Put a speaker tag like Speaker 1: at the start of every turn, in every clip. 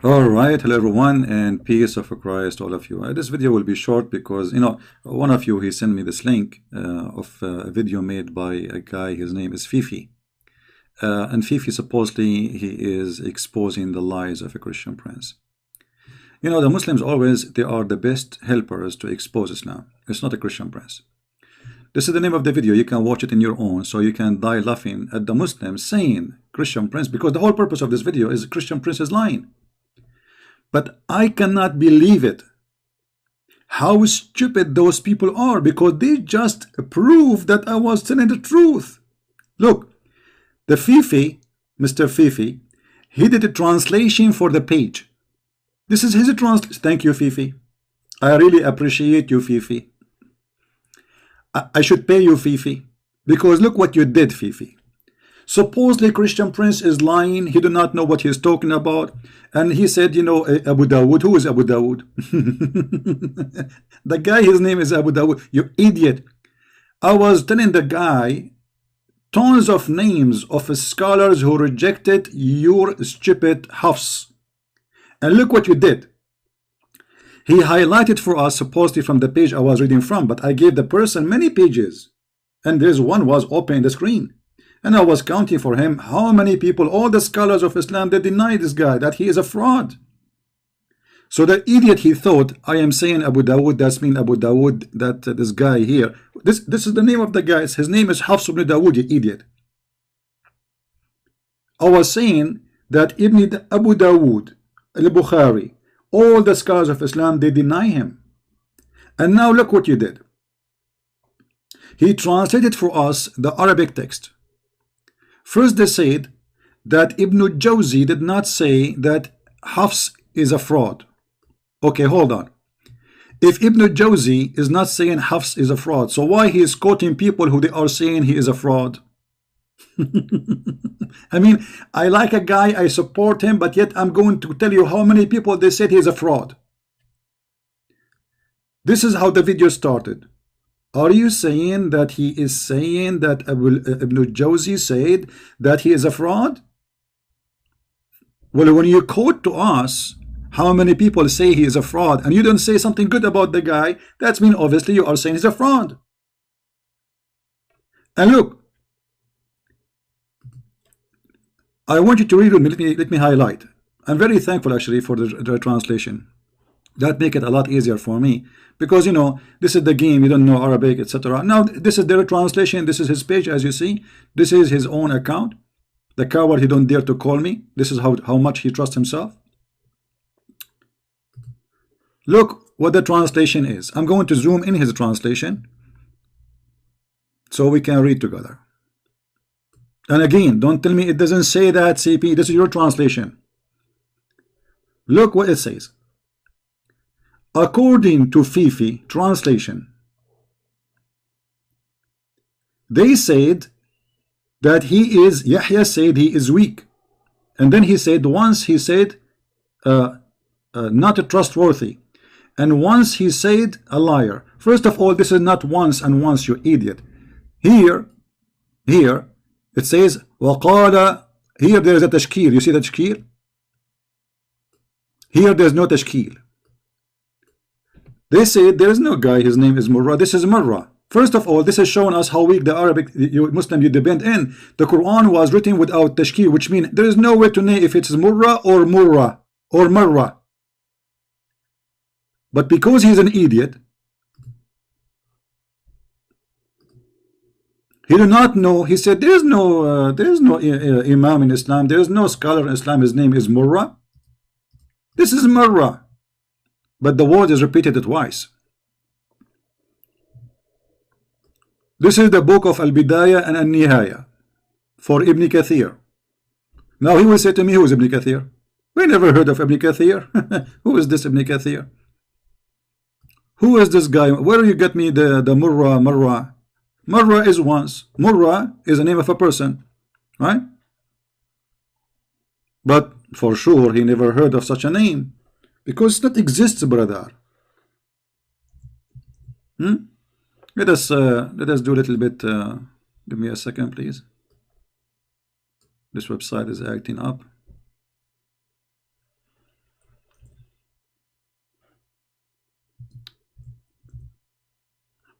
Speaker 1: All right, hello everyone, and peace of Christ, all of you. This video will be short because one of you he sent me this link of a video made by a guy. His name is FiFi, and FiFi supposedly he is exposing the lies of a Christian prince. You know, the Muslims always they are the best helpers to expose Islam. It's not a Christian prince. This is the name of the video. You can watch it in your own, so you can die laughing at the Muslims saying Christian prince, because the whole purpose of this video is Christian prince is lying. But I cannot believe it, how stupid those people are, because they just proved that I was telling the truth. Look, the FiFi, Mr. FiFi, he did a translation for the page. This is his translation. Thank you, FiFi. I really appreciate you, FiFi. I should pay you, FiFi, because look what you did, FiFi. Supposedly Christian prince is lying. He do not know what he's talking about. And he said, you know, Abu Dawood. Who is Abu Dawood? The guy, his name is Abu Dawood. You idiot. I was telling the guy tons of names of scholars who rejected your stupid Hafs. And look what you did. He highlighted for us supposedly from the page I was reading from, but I gave the person many pages. And there's one was open the screen. And I was counting for him how many people, all the scholars of Islam, they deny this guy, that he is a fraud. So the idiot, he thought I am saying Abu Dawood, that's mean Abu Dawood, that this guy here. This is the name of the guy. His name is Hafs ibn Dawood, you idiot. I was saying that Abu Dawood, al-Bukhari, all the scholars of Islam, they deny him. And now look what you did. He translated for us the Arabic text. First they said that Ibn Jawzi did not say that Hafs is a fraud. Okay, hold on. If Ibn Jawzi is not saying Hafs is a fraud, so why he is quoting people who they are saying he is a fraud? I mean, I like a guy, I support him, but yet I'm going to tell you how many people they said he is a fraud. This is how the video started. Are you saying that he is saying that Ibn Jawzi said that he is a fraud? Well, when you quote to us how many people say he is a fraud and you don't say something good about the guy, that's mean obviously you are saying he's a fraud. And look, I want you to read with me. Let me highlight. I'm very thankful actually for the translation. That make it a lot easier for me, because you know this is the game, you don't know Arabic, etc. Now this is their translation. This is his page, as you see. This is his own account. The coward, he don't dare to call me. This is how much he trusts himself. Look what the translation is. I'm going to zoom in his translation so we can read together. And again, don't tell me it doesn't say that, CP. This is your translation. Look what it says. According to FiFi translation, they said that he is, Yahya said he is weak. And then he said, once he said not trustworthy. And once he said a liar. First of all, this is not once and once, you idiot. Here, it says, وَقَالَ. Here there is a tashkil. You see the tashkil? Here there's no tashkil. They say there is no guy, his name is Murrah. This is Murrah. First of all, this has shown us how weak the Arabic Muslim you depend in. The Quran was written without tashkil, which means there is no way to know if it's Murrah or Murrah or Murrah. But because he's an idiot, he did not know. He said there is no Imam in Islam. There is no scholar in Islam. His name is Murrah. This is Murrah. But the word is repeated twice. This is the book of Al-Bidayah and Al-Nihaya for Ibn Kathir. Now he will say to me, who is Ibn Kathir? We never heard of Ibn Kathir. Who is this Ibn Kathir? Who is this guy? Where do you get me the Murrah? Murrah is once. Murrah is the name of a person, right? But for sure he never heard of such a name, because that exists, brother. Let us do a little bit. Give me a second, please. This website is acting up.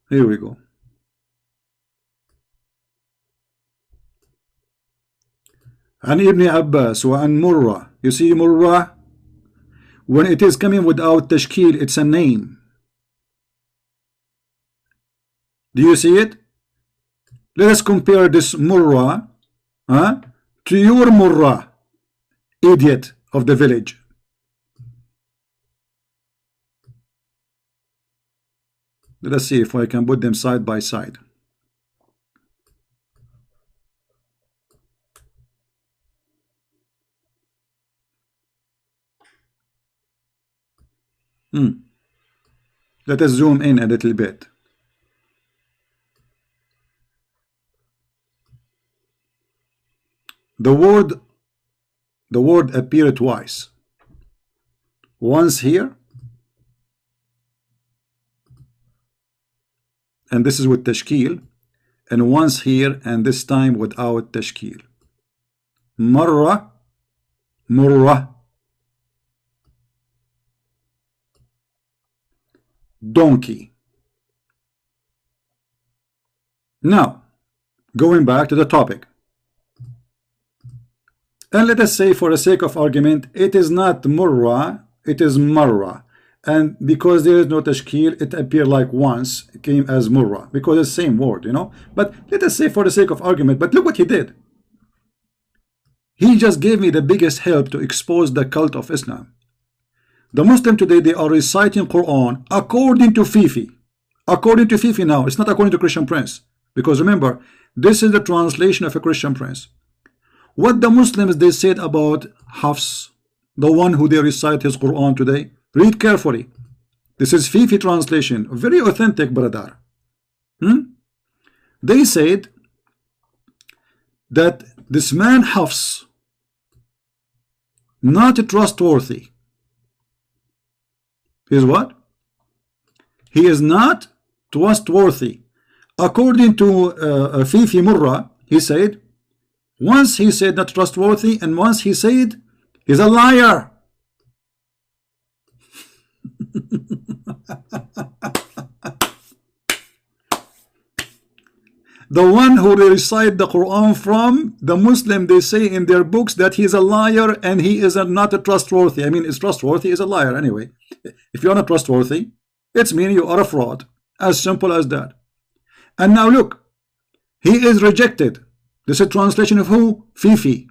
Speaker 1: Here we go. عن ابن عباس وعن مرة. You see مرة, when it is coming without tashkil, it's a name. Do you see it? Let us compare this Murra to your Murra, idiot of the village. Let us see if I can put them side by side. Let us zoom in a little bit. The word appeared twice. Once here, and this is with tashkil, and once here, and this time without tashkil. Marra, murra. Donkey. Now, going back to the topic. And let us say, for the sake of argument, it is not murra, it is marra. And because there is no tashkil, it appeared like once, it came as murra, because it's the same word, you know. But let us say for the sake of argument, but look what he did. He just gave me the biggest help to expose the cult of Islam. The Muslim today, they are reciting Quran according to FiFi. According to FiFi now, it's not according to Christian Prince. Because remember, this is the translation of a Christian Prince. What the Muslims they said about Hafs, the one who they recite his Quran today, read carefully. This is FiFi translation, very authentic, brother. They said that this man Hafs, not trustworthy. Is what? He is not trustworthy. According to FiFi Murra, he said, once he said not trustworthy, and once he said he's a liar. The one who they recite the Quran from, the Muslim, they say in their books that he's a liar and he is not a trustworthy. I mean, is trustworthy is a liar anyway. If you're not trustworthy, it's meaning you are a fraud. As simple as that. And now look, he is rejected. This is a translation of who? FiFi.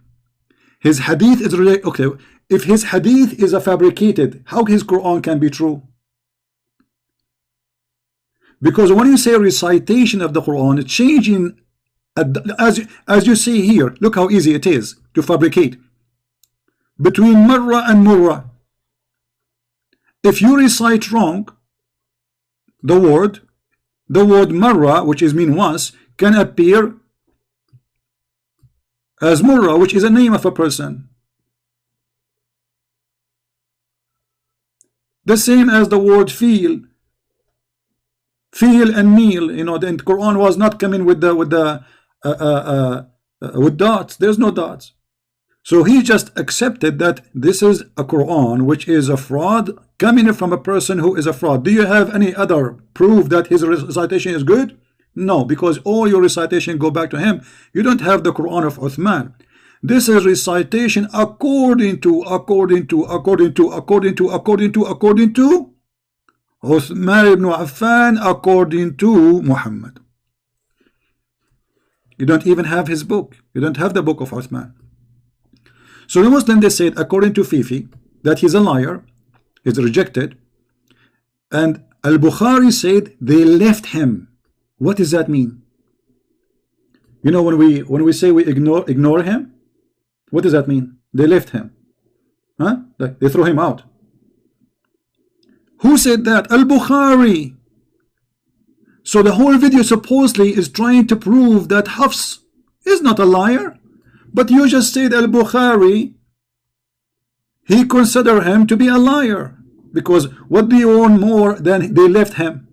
Speaker 1: His hadith is rejected. Okay, if his hadith is a fabricated, how his Quran can be true? Because when you say recitation of the Quran, it's changing, as you see here. Look how easy it is to fabricate between marra and murra. If you recite wrong, the word marra, which is mean once, can appear as murra, which is a name of a person. The same as the word feel and meal, you know, the Quran was not coming with dots. There's no dots. So he just accepted that this is a Quran which is a fraud coming from a person who is a fraud. Do you have any other proof that his recitation is good? No, because all your recitation go back to him. You don't have the Quran of Uthman. This is recitation according to Uthman ibn Affan, according to Muhammad. You don't even have his book. You don't have the book of Uthman. So the Muslim, they said, according to FiFi, that he's a liar, he's rejected. And Al-Bukhari said they left him. What does that mean? You know, when we say we ignore him, what does that mean? They left him. Huh? They threw him out. Who said that? Al-Bukhari. So the whole video supposedly is trying to prove that Hafs is not a liar. But you just said Al-Bukhari, he considered him to be a liar. Because what do you want more than they left him?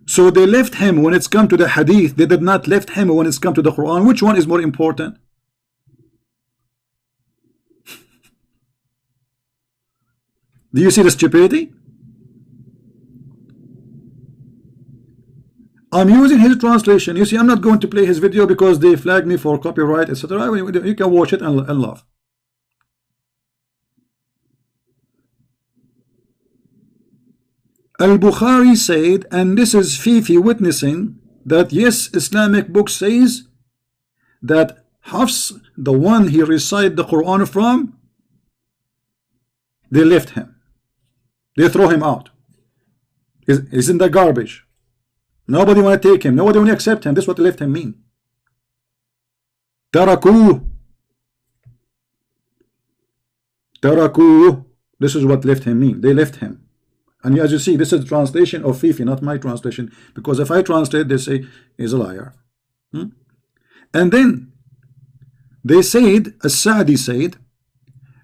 Speaker 1: So they left him when it's come to the Hadith. They did not left him when it's come to the Quran. Which one is more important? Do you see the stupidity? I'm using his translation. You see, I'm not going to play his video because they flagged me for copyright, etc. You can watch it and laugh. Al-Bukhari said, and this is FiFi witnessing, that yes, Islamic book says that Hafs, the one he recited the Quran from, they left him. They throw him out. He's in the garbage. Nobody want to take him. Nobody want to accept him. This is what left him mean. Taraku. Taraku. This is what left him mean. They left him. And as you see, this is the translation of FiFi, not my translation. Because if I translate, they say he's a liar. And then they said, As-Sa'di said,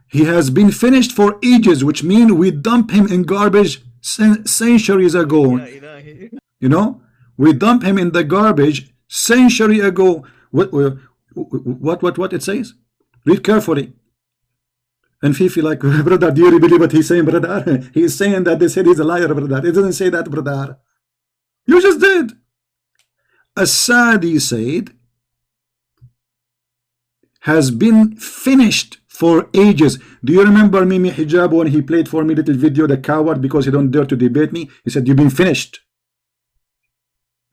Speaker 1: he has been finished for ages, which means we dump him in garbage centuries ago. You know, we dump him in the garbage century ago. What it says? Read carefully. And FiFi like, brother, do you really believe what he's saying, brother? He's saying that they said he's a liar, brother. It doesn't say that, brother. You just did. As-Sa'di said, has been finished for ages. Do you remember Mimi Hijab when he played for me little video, the coward, because he don't dare to debate me? He said, you've been finished.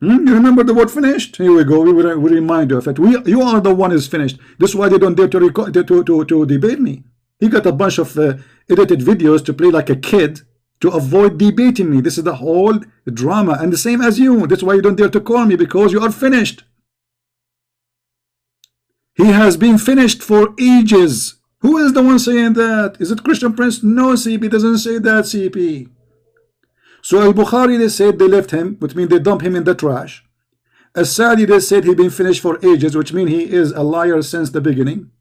Speaker 1: You remember the word finished? Here we go. We remind you of it. You are the one who's finished. This is why they don't dare to debate me. He got a bunch of edited videos to play like a kid to avoid debating me. This is the whole drama. And the same as you. That's why you don't dare to call me, because you are finished. He has been finished for ages. Who is the one saying that? Is it Christian Prince? No, CP doesn't say that, CP. So Al-Bukhari, they said they left him, which means they dumped him in the trash. As-Sa'di, they said he'd been finished for ages, which means he is a liar since the beginning.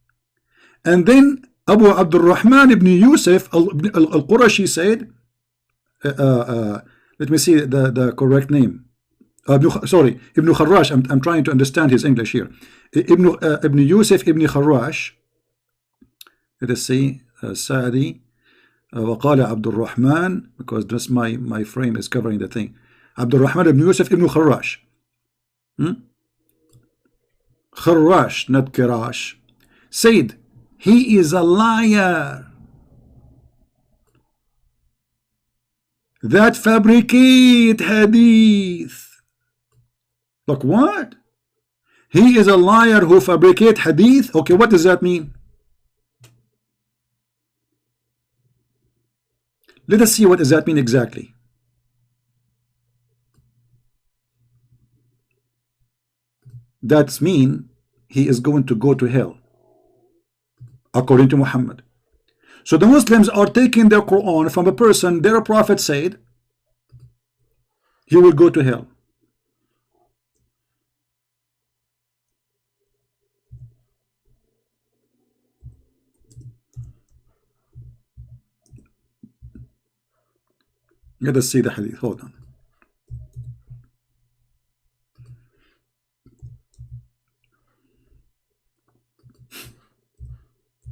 Speaker 1: And then Abu Abdul Rahman ibn Yusuf al-Qurashi said, let me see the correct name. Sorry, Ibn Kharrash. I'm trying to understand his English here. Ibn Yusuf ibn Kharrash. Let us see. Sa'di. وقال عبد الرحمن, because this my frame is covering the thing. Abdul Rahman ibn Yusuf ibn Kharrash. Kharrash, not Kirash. Said, he is a liar that fabricate hadith. Look, what? He is a liar who fabricate hadith. Okay, what does that mean? Let us see what does that mean exactly. That's mean he is going to go to hell, according to Muhammad. So the Muslims are taking their Quran from a person their prophet said he will go to hell. Let us see the hadith. Hold on.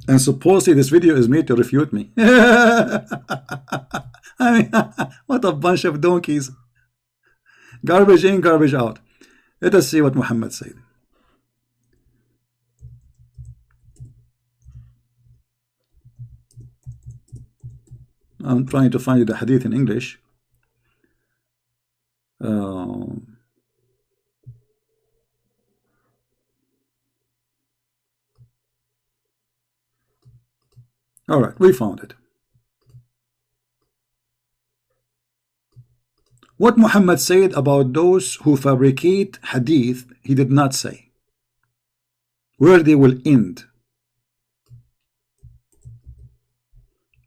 Speaker 1: And supposedly this video is made to refute me. I mean, what a bunch of donkeys. Garbage in, garbage out. Let us see what Muhammad said. I'm trying to find the hadith in English. All right, we found it. What Muhammad said about those who fabricate hadith, he did not say. Where they will end.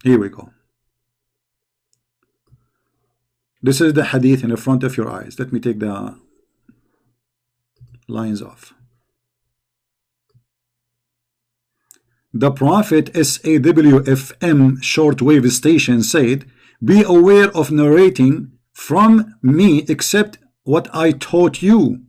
Speaker 1: Here we go. This is the hadith in the front of your eyes. Let me take the lines off. The Prophet SAWFM shortwave station said, be aware of narrating from me except what I taught you.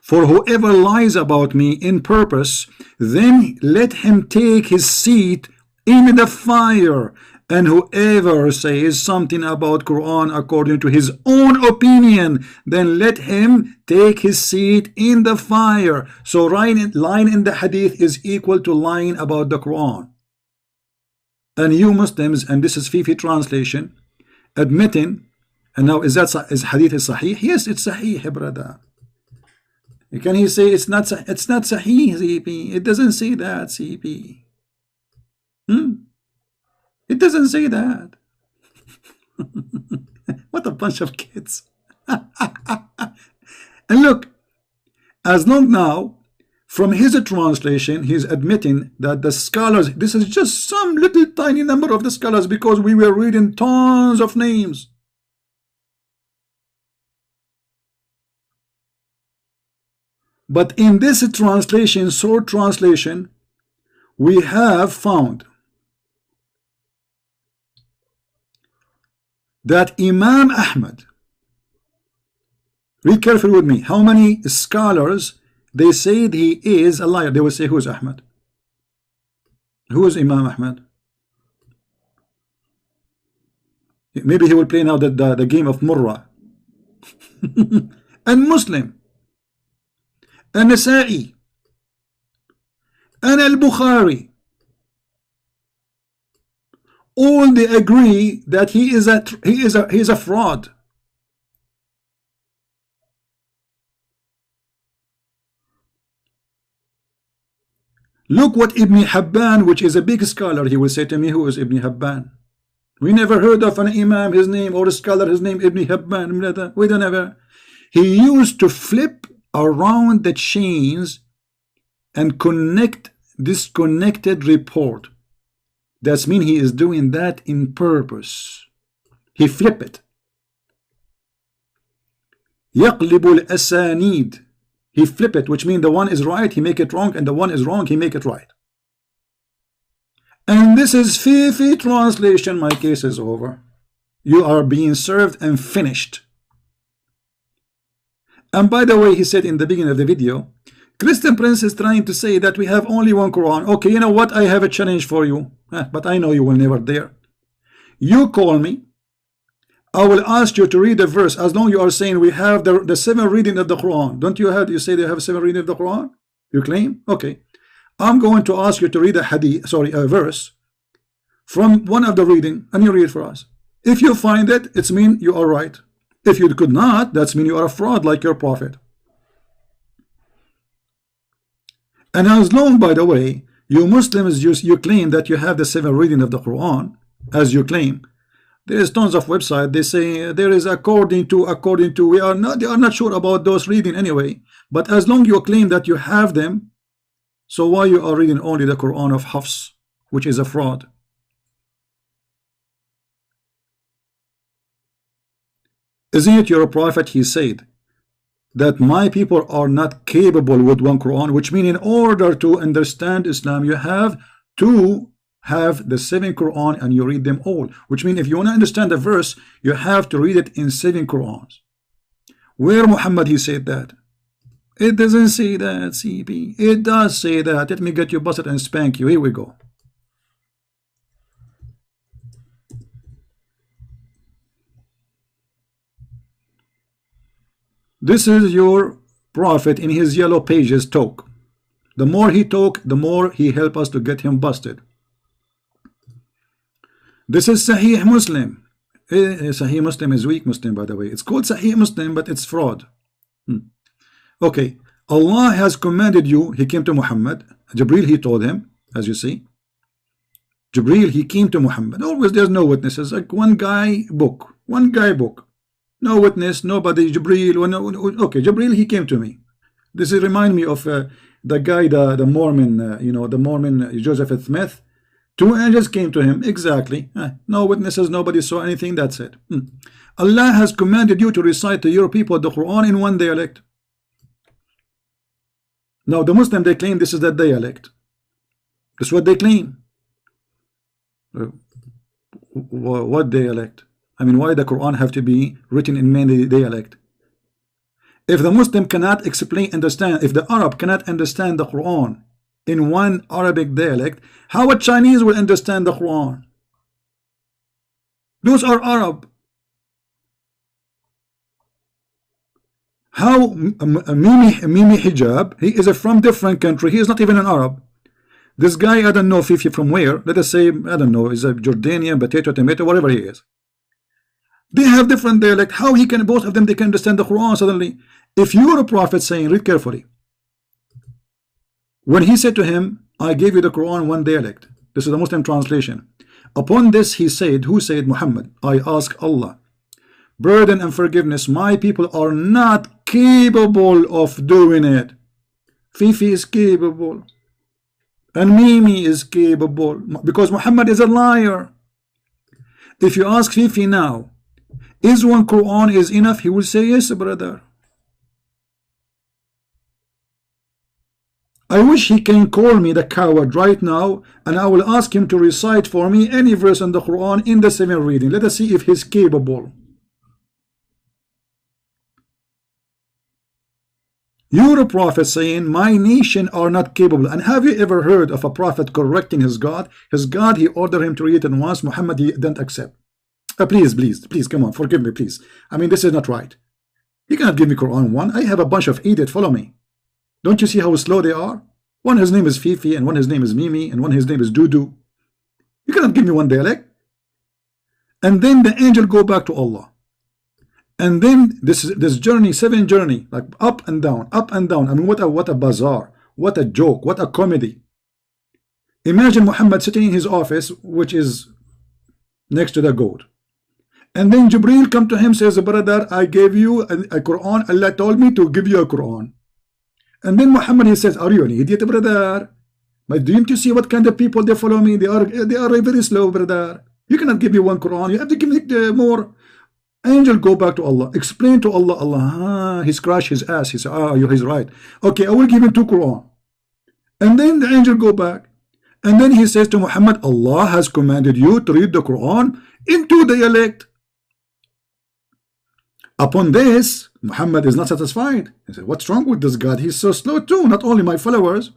Speaker 1: For whoever lies about me in purpose, then let him take his seat in the fire And whoever says something about Quran according to his own opinion, then let him take his seat in the fire. So lying in the hadith is equal to lying about the Quran. And you Muslims, and this is FiFi translation, admitting, and now is hadith is sahih? Yes, it's sahih, brother. Can he say it's not sahih, CP? It doesn't say that, CP. It doesn't say that. What a bunch of kids. And look, as long now, from his translation, he's admitting that the scholars, this is just some little tiny number of the scholars, because we were reading tons of names. But in this translation, short translation, we have found that Imam Ahmad, read carefully with me, how many scholars they said he is a liar? They will say, who is Ahmad? Who is Imam Ahmad? Maybe he will play now the game of Murrah. And Muslim, and Nasa'i, and Al-Bukhari, all they agree that he is a fraud. Look what Ibn Habban, which is a big scholar, he will say to me, who is Ibn Habban? We never heard of an imam, his name, or a scholar, his name, Ibn Habban. We don't ever. He used to flip around the chains and connect disconnected report. That's mean he is doing that in purpose. He flip it. يقلب الأسانيد. He flip it, which means the one is right, he make it wrong, and the one is wrong, he make it right. And this is FiFi translation. My case is over. You are being served and finished. And by the way, he said in the beginning of the video, Christian Prince is trying to say that we have only one Quran. Okay, you know what? I have a challenge for you. But I know you will never dare. You call me. I will ask you to read a verse. As long as you are saying we have the 7 reading of the Quran. Don't you have? You say they have 7 reading of the Quran? You claim? Okay. I'm going to ask you to read a hadith, a verse from one of the reading, and you read for us. If you find it, it's mean you are right. If you could not, that's mean you are a fraud like your prophet. And as long, by the way, you Muslims, you claim that you have the 7 reading of the Quran, as you claim. There is tons of website. They say there is according to. They are not sure about those reading anyway. But as long you claim that you have them, so why you are reading only the Quran of Hafs, which is a fraud? Isn't it your prophet? He said that my people are not capable with one Quran, which means in order to understand Islam, you have to have the 7 Quran and you read them all. Which means if you want to understand a verse, you have to read it in 7 Qurans. Where Muhammad he said that? It doesn't say that, CP. It does say that. Let me get you busted and spank you. Here we go. This is your prophet in his yellow pages talk. The more he talk, the more he help us to get him busted. This is Sahih Muslim. Sahih Muslim is weak Muslim, by the way. It's called Sahih Muslim, but it's fraud. Okay. Allah has commanded you. He came to Muhammad. Jibril, he told him, as you see. Jibril, he came to Muhammad. Always there's no witnesses. Like one guy book. One guy book. No witness, nobody. Jibril. Okay, Jibril, he came to me. This is remind me of the guy, the Mormon, the Mormon Joseph Smith. 2 angels came to him. Exactly. No witnesses, nobody saw anything. That's it. Allah has commanded you to recite to your people the Quran in one dialect. Now the Muslim, they claim this is the dialect. This is what they claim. What dialect? I mean, why the Quran have to be written in many dialect? If the Muslim cannot understand, if the Arab cannot understand the Quran in one Arabic dialect, how a Chinese will understand the Quran? Those are Arab. How Mimi Hijab, he is from different country, he is not even an Arab. This guy, I don't know FiFi from where, let us say, I don't know, is a Jordanian, potato, tomato, whatever he is. They have different dialect. How he can, both of them, they can understand the Quran suddenly? If you are a prophet saying, read carefully, when he said to him, I gave you the Quran one dialect, this is the Muslim translation. Upon this he said, who said? Muhammad, I ask Allah burden and forgiveness, my people are not capable of doing it. FiFi is capable and Mimi is capable, because Muhammad is a liar. If you ask FiFi now, is one Quran is enough, he will say yes, brother. I wish he can call me the coward right now, and I will ask him to recite for me any verse in the Quran in the 7th reading. Let us see if he's capable. You're a prophet saying my nation are not capable. And have you ever heard of a prophet correcting his God? His God, he ordered him to read it once. Muhammad, he didn't accept. Please, come on, forgive me, please. I mean, this is not right. You cannot give me Quran 1. I have a bunch of idiots follow me. Don't you see how slow they are? One his name is FiFi, and one his name is Mimi, and one his name is Dudu. You cannot give me one dialect. And then the angel go back to Allah. And then this journey, 7 journey, like up and down, up and down. I mean, what a bazaar, what a joke, what a comedy. Imagine Muhammad sitting in his office, which is next to the goat. And then Jibreel come to him, says, brother, I gave you a Quran. Allah told me to give you a Quran. And then Muhammad, he says, are you an idiot, brother? But didn't you see what kind of people they follow me? They are very slow, brother. You cannot give me one Quran. You have to give me more. Angel go back to Allah, explain to Allah. Allah, he scratched his ass. He said, he's right. Okay, I will give him 2 Quran. And then the angel go back. And then he says to Muhammad, Allah has commanded you to read the Quran in 2 dialect. Upon this, Muhammad is not satisfied. He said, what's wrong with this God? He's so slow too, not only my followers.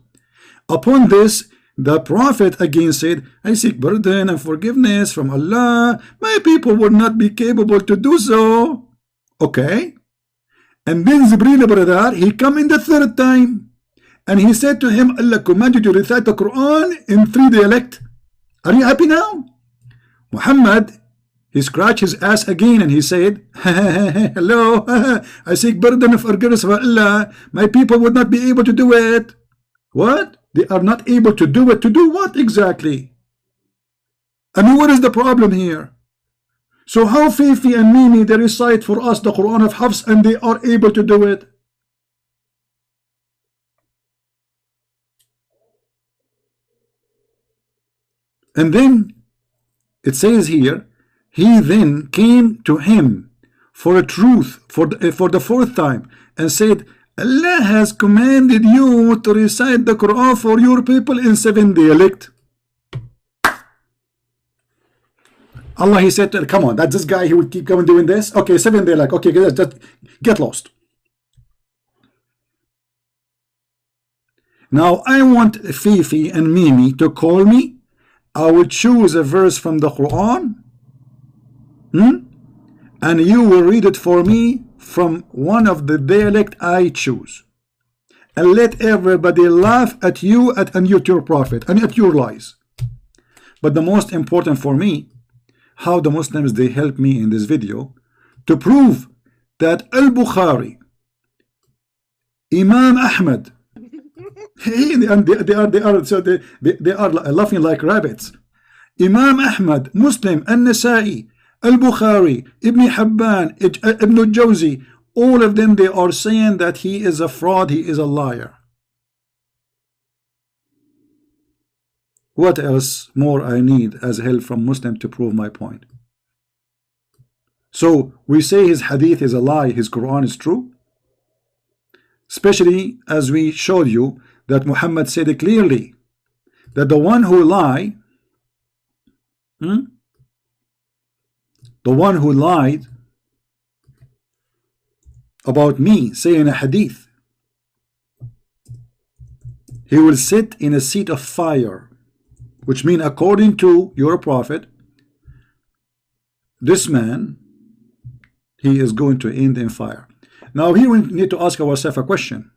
Speaker 1: Upon this, the Prophet again said, I seek pardon and forgiveness from Allah. My people would not be capable to do so. Okay. And then Jibreel, brother, he come in the 3rd time. And he said to him, Allah commanded you to recite the Quran in 3 dialect. Are you happy now? Muhammad, he scratched his ass again and he said, hello, I seek pardon and forgiveness from Allah. My people would not be able to do it. What? They are not able to do it. To do what exactly? I mean, what is the problem here? So how FiFi and Mimi, they recite for us the Quran of Hafs and they are able to do it? And then it says here, he then came to him for a truth for the 4th time and said, Allah has commanded you to recite the Quran for your people in 7 dialect. Allah, he said, come on, that's this guy, he would keep going doing this. Okay, 7 dialect. Okay, just get lost. Now I want FiFi and Mimi to call me. I will choose a verse from the Quran, and you will read it for me from one of the dialect I choose, and let everybody laugh at you and at your prophet and at your lies. But the most important for me, how the Muslims, they help me in this video to prove that Al-Bukhari, Imam Ahmad, they are laughing like rabbits. Imam Ahmad, Muslim, An-Nasa'i, Al-Bukhari, Ibn Habban, Ibn al-Jawzi, all of them, they are saying that he is a fraud, he is a liar. What else more I need as help from Muslim to prove my point? So we say his hadith is a lie, his Quran is true, especially as we showed you that Muhammad said it clearly that the one who lied, the one who lied about me saying a hadith, he will sit in a seat of fire, which means according to your prophet, this man, he is going to end in fire. Now here we need to ask ourselves a question.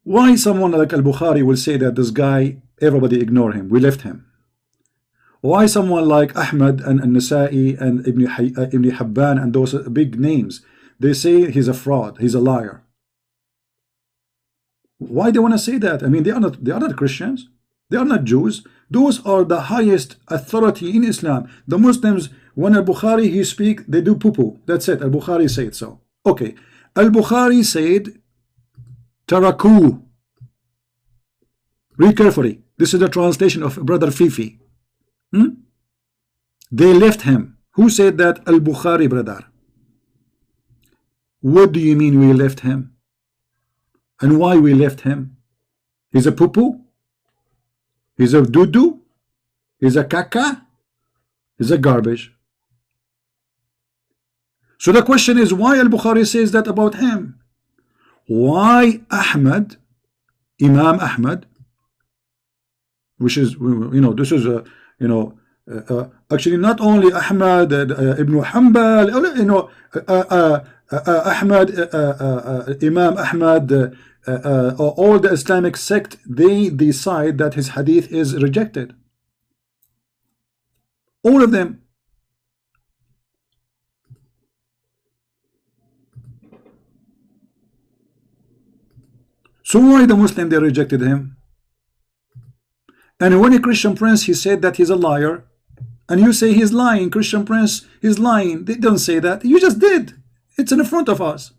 Speaker 1: Why someone like Al-Bukhari will say that this guy, everybody ignore him, we left him? Why someone like Ahmad and An-Nasa'i and Ibn Hibban and those big names, they say he's a fraud, he's a liar? Why they want to say that? I mean, they are not Christians, they are not Jews. Those are the highest authority in Islam. The Muslims, when Al-Bukhari he speak, they do poo-poo. That's it. Al-Bukhari said so. Okay. Al-Bukhari said Taraku. Read carefully. This is the translation of brother FiFi. They left him. Who said that? Al-Bukhari, brother. What do you mean we left him? And why we left him? He's a poo-poo? He's a doo-doo? He's a caca? He's a garbage. So the question is, why Al-Bukhari says that about him? Why Ahmad, Imam Ahmad, which is, you know, this is a, you know, actually not only Ahmad, Ibn Hanbal, you know, Ahmad, Imam Ahmad, all the Islamic sect, they decide that his hadith is rejected. All of them. So why the Muslim, they rejected him? And when a Christian prince, he said that he's a liar, and you say he's lying, Christian prince, he's lying. They don't say that. You just did. It's in front of us.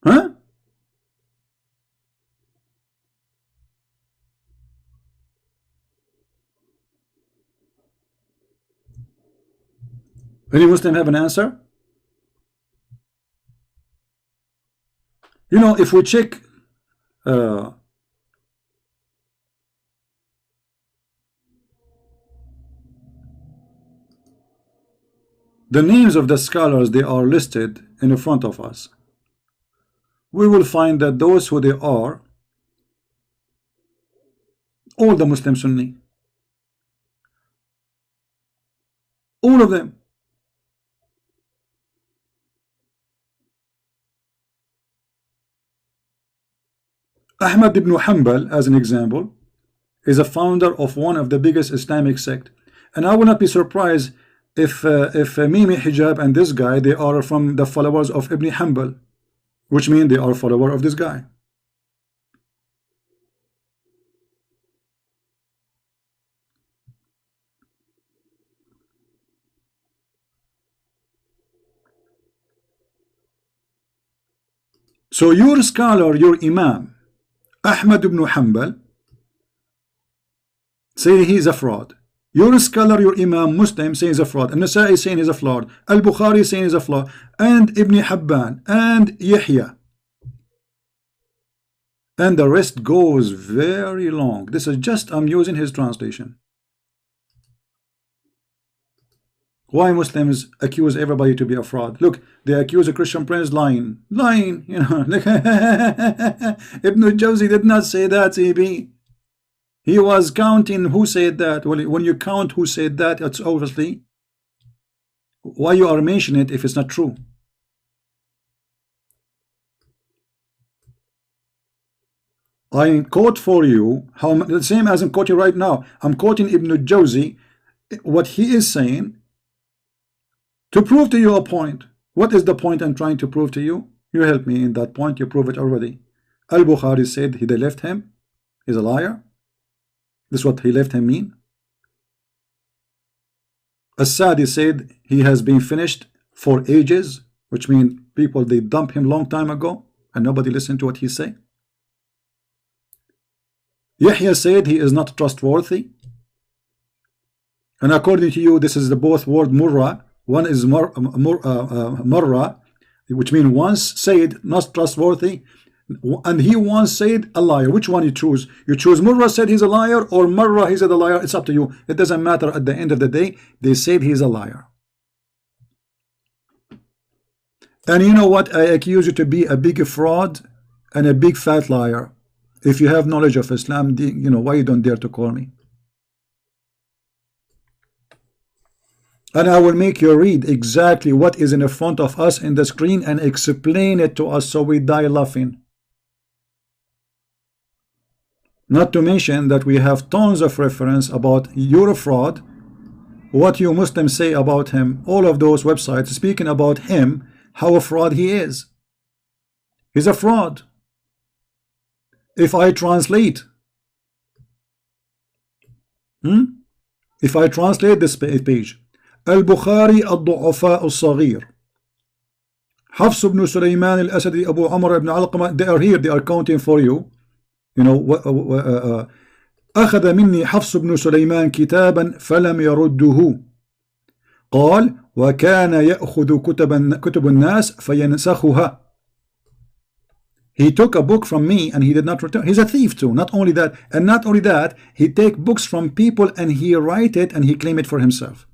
Speaker 1: Huh? Any Muslim have an answer? You know, if we check the names of the scholars, they are listed in front of us, we will find that those who they are, all the Muslim Sunni, all of them. Ahmad ibn Hanbal, as an example, is a founder of one of the biggest Islamic sect, and I will not be surprised if Mimi Hijab and this guy, they are from the followers of Ibn Hanbal, which means they are follower of this guy. So your scholar, your Imam Ahmad ibn Hanbal, say he's a fraud. Your scholar, your Imam Muslim, saying he's a fraud. An-Nasa'i saying he's a fraud. Al-Bukhari saying he's a fraud. And Ibn Hibban and Yahya. And the rest goes very long. This is just, I'm using his translation. Why Muslims accuse everybody to be a fraud? Look, they accuse a Christian prince lying. Lying, you know. Ibn Jawzi did not say that, CB. He was counting who said that. Well, when you count who said that, it's obviously why you are mentioning it if it's not true. I quote for you, how the same as I'm quoting right now. I'm quoting Ibn Jawzi, what he is saying, to prove to you a point. What is the point I'm trying to prove to you? You help me in that point. You prove it already. Al-Bukhari said they left him. He's a liar. This is what he left him mean. As-Sadi said he has been finished for ages, which means people, they dump him long time ago and nobody listened to what he say. Yahya said he is not trustworthy. And according to you, this is the both word murra. One is marra, which means once said not trustworthy, and he once said a liar. Which one you choose? You choose Murra said he's a liar, or Marra he said a liar. It's up to you. It doesn't matter. At the end of the day, they said he's a liar. And you know what? I accuse you to be a big fraud and a big fat liar. If you have knowledge of Islam, you know, why you don't dare to call me? And I will make you read exactly what is in front of us in the screen and explain it to us so we die laughing. Not to mention that we have tons of reference about your fraud, what you Muslims say about him, all of those websites speaking about him, how a fraud he is. He's a fraud. If I translate, if I translate this page, البخاري الضعفاء الصغير, حفص بن سليمان الأسدي, Abu Amr ibn Alqama, they are here, they are counting for you. You know, أخذ مني حفص بن سليمان كتابا فلم يرده. قال وكان يأخذ كتب الناس فينسخها. He took a book from me and he did not return. He's a thief too. Not only that, and not only that, he take books from people and he write it and he claim it for himself.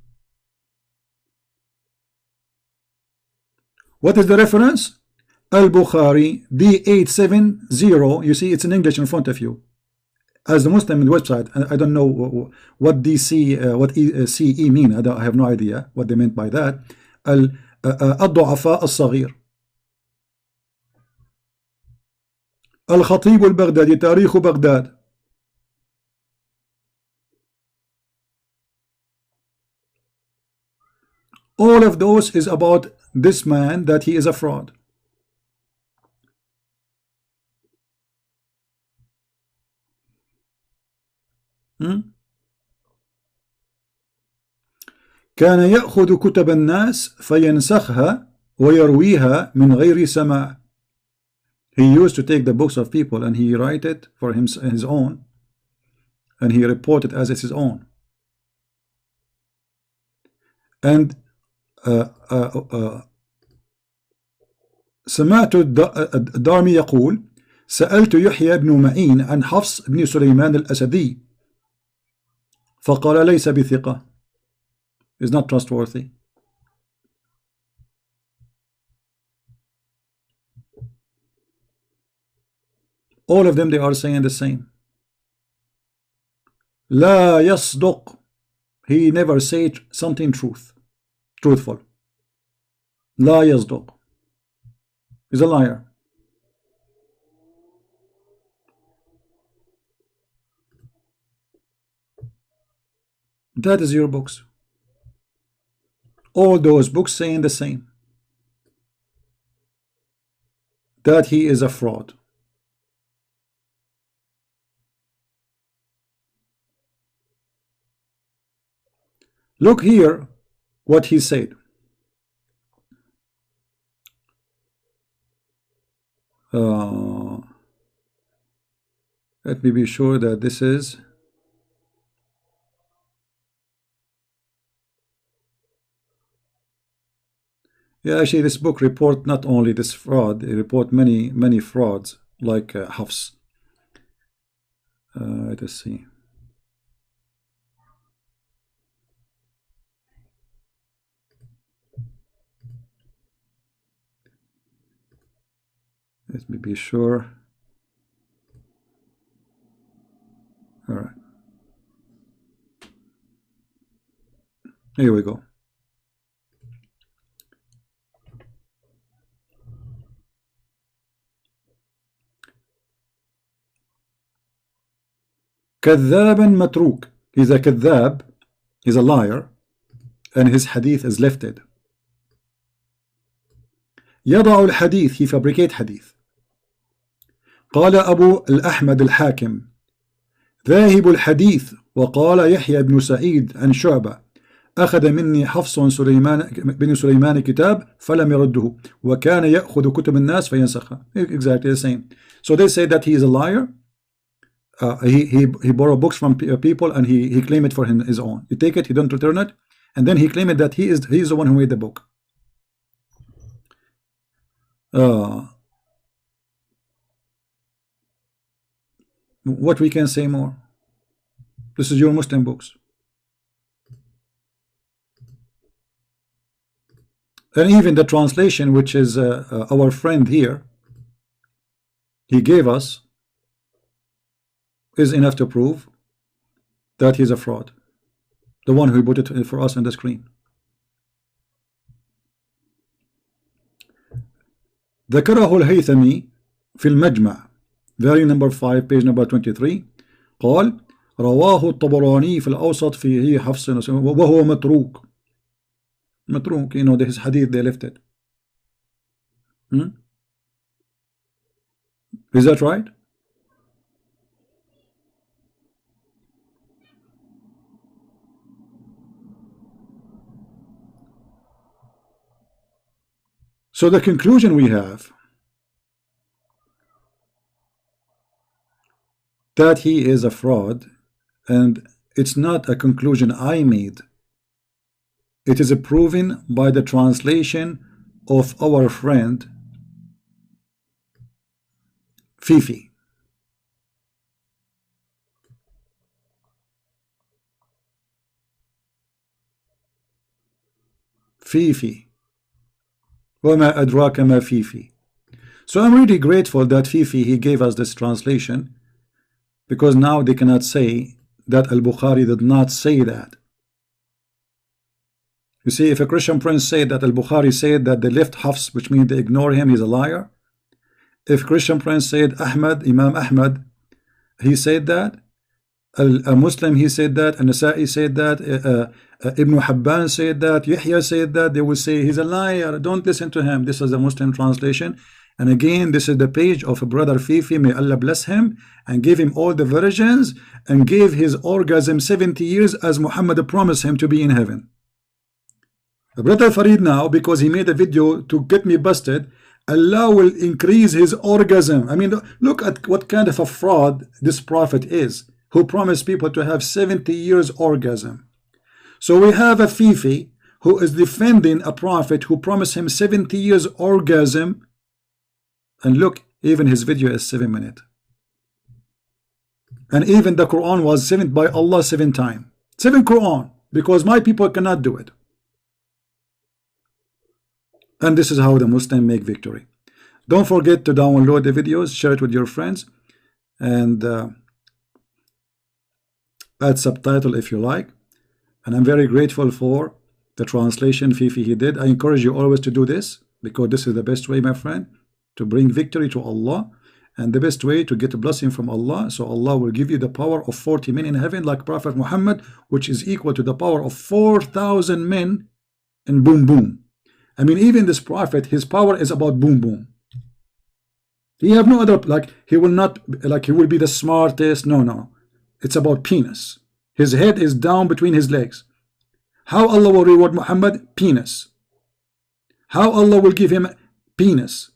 Speaker 1: What is the reference? Al-Bukhari D870. You see, it's in English in front of you. As the Muslim in the website, I don't know what DC, what CE mean. I have no idea what they meant by that. Al-Du'afa al-Saghir. Al-Khatib al-Baghdadi, Tarikh Baghdad. All of those is about this man, that he is a fraud. كان يأخذ كتب الناس فينسخها ويرويها من غير سماع. He used to take the books of people and he write it for his own, and he report it as it's his own. And سمعت الدارمي يقول سألت يحيى بن معين عن حفص بن سليمان الأسدي فقال ليس بثقة. Is not trustworthy. All of them, they are saying the same. لا يصدق. He never said something truthful. لا يصدق. He's a liar. That is your books. All those books saying the same, that he is a fraud. Look here what he said. Let me be sure that this is. Yeah, actually, this book report not only this fraud, it report many frauds like Hafs. Let us see. Let me be sure. All right. Here we go. كذاب متروك. He's a كذاب, he's a liar, and his hadith is lifted. يضع الحديث, he fabricate hadith. قال أبو الأحمد الحاكم ذاهب الحديث. وقال يحيى بن سعيد عن شعبة أخذ مني حفص بن سليمان كتاب فلم يرده وكان يأخذ كتب الناس فينسخها. Exactly the same. So they say that he is a liar. He borrowed books from people and he claimed it for his own. You take it, he don't return it, and then he claimed that he is the one who made the book. What we can say more? This is your Muslim books. And even the translation, which is our friend here, he gave us, is enough to prove that he's a fraud. The one who put it for us on the screen. ذكره الهيثمي في المجمع volume number 5 page number 23 قال رواه الطبراني في الأوسط فيه حفص وهو متروك. متروك, you know, his hadith, they left it. Is that right? So the conclusion we have that he is a fraud, and it's not a conclusion I made. It is proven by the translation of our friend FiFi. FiFi. وما أدراك ما FiFi. So I'm really grateful that FiFi, he gave us this translation, because now they cannot say that Al-Bukhari did not say that. You see, if a Christian prince said that Al-Bukhari said that they left Hafs, which means they ignore him, he's a liar. If Christian prince said Imam Ahmad, he said that. A Muslim, he said that. And Nasa'i said that. Ibn Habban said that. Yahya said that. They will say he's a liar. Don't listen to him. This is the Muslim translation. And again, this is the page of a brother FiFi, may Allah bless him, and give him all the versions, and gave his orgasm 70 years as Muhammad promised him to be in heaven. The brother Farid now, because he made a video to get me busted, Allah will increase his orgasm. I mean, look at what kind of a fraud this prophet is, who promised people to have 70 years orgasm. So we have a FiFi who is defending a prophet who promised him 70 years orgasm. And look, even his video is 7 minutes. And even the Quran was sent by Allah 7 times. 7 Quran, because my people cannot do it. And this is how the Muslim make victory. Don't forget to download the videos, share it with your friends, and add subtitle if you like. And I'm very grateful for the translation FiFi he did. I encourage you always to do this, because this is the best way, my friend, to bring victory to Allah, and the best way to get a blessing from Allah. So Allah will give you the power of 40 men in heaven like Prophet Muhammad, which is equal to the power of 4,000 men in boom boom. I mean, even this prophet, his power is about boom boom. He have no other, like, he will not, like, he will be the smartest. No. It's about penis. His head is down between his legs. How Allah will reward Muhammad? Penis. How Allah will give him? Penis.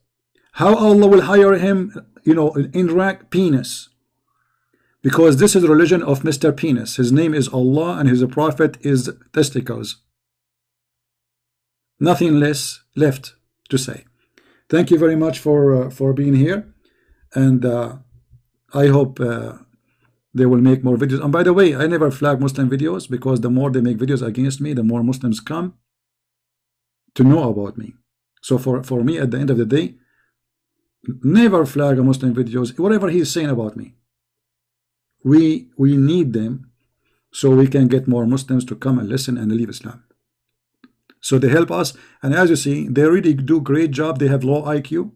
Speaker 1: How Allah will hire him, you know, in rank? Penis. Because this is the religion of Mr. Penis. His name is Allah, and his prophet is testicles. Nothing less left to say. Thank you very much for being here, and I hope they will make more videos. And by the way, I never flag Muslim videos, because the more they make videos against me, the more Muslims come to know about me. So for me, at the end of the day, never flag a Muslim videos, whatever he's saying about me. We need them so we can get more Muslims to come and listen and leave Islam. So they help us, and as you see, they really do great job. They have low IQ,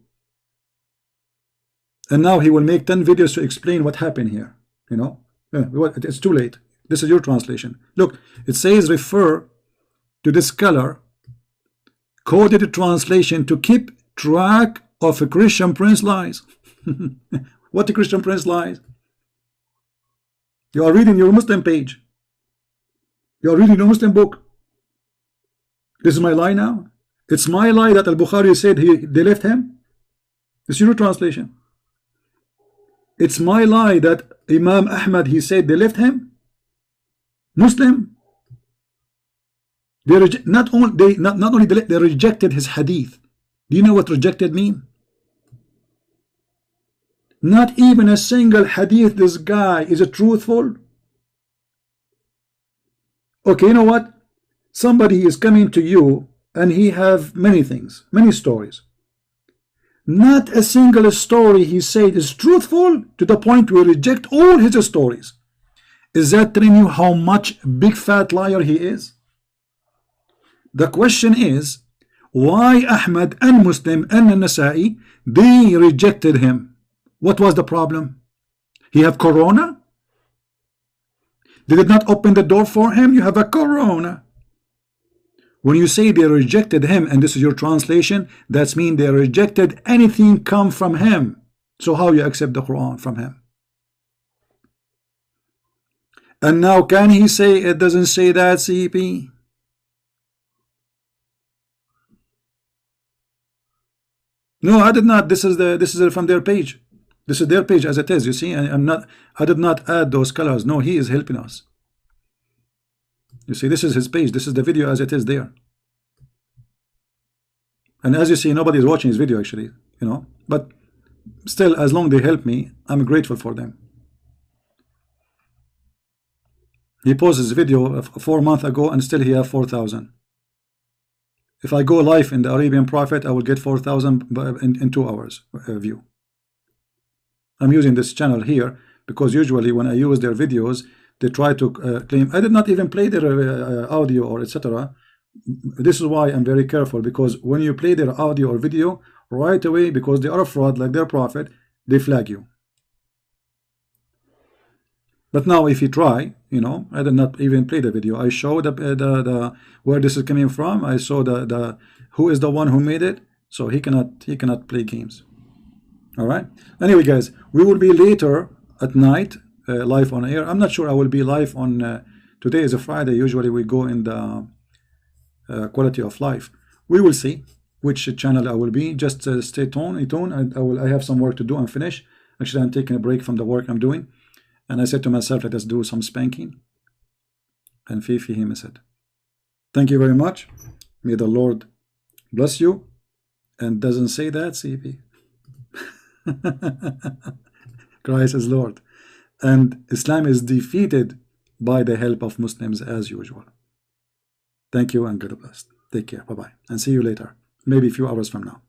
Speaker 1: and now he will make 10 videos to explain what happened here. You know, it's too late. This is your translation. Look, it says refer to the scholar coded translation to keep track of a Christian prince lies. What the Christian prince lies? You are reading your Muslim page. You are reading your Muslim book. This is my lie now. It's my lie that Al-Bukhari said they left him. It's your translation. It's my lie that Imam Ahmad, he said they left him. Muslim. They not only they rejected his hadith. Do you know what rejected mean? Not even a single hadith. This guy is a truthful. Okay, you know what? Somebody is coming to you and he have many things, many stories. Not a single story he said is truthful to the point we reject all his stories. Is that telling you how much big fat liar he is? The question is, why Ahmad and Muslim and Nasa'i, they rejected him? What was the problem? He have corona? They did not open the door for him. You have a corona. When you say they rejected him, and this is your translation, that's mean they rejected anything come from him. So how you accept the Quran from him? And now can he say it doesn't say that, CP? No, I did not. This is from their page. This is their page as it is. You see, I did not add those colors. No, he is helping us. You see, this is his page. This is the video as it is there. And as you see, nobody is watching his video actually, you know. But still, as long as they help me, I'm grateful for them. He posted his video 4 months ago, and still he have 4,000. If I go live in the Arabian Prophet, I will get 4,000 in 2 hours view. I'm using this channel here because usually when I use their videos, they try to claim I did not even play their audio or etc. This is why I'm very careful, because when you play their audio or video right away, because they are a fraud like their prophet, they flag you. But now if you try, you know, I did not even play the video. I show the where this is coming from. I saw the who is the one who made it, so he cannot play games. All right. Anyway, guys, we will be later at night live on air. I'm not sure I will be live on today is a Friday. Usually we go in the quality of life. We will see which channel I will be. Just stay tuned. I have some work to do and finish. Actually, I'm taking a break from the work I'm doing. And I said to myself, let us do some spanking. And FiFi, he missed it. Thank you very much. May the Lord bless you. And doesn't say that, CP. Christ is Lord. And Islam is defeated by the help of Muslims as usual. Thank you and God bless. Take care. Bye-bye. And see you later. Maybe a few hours from now.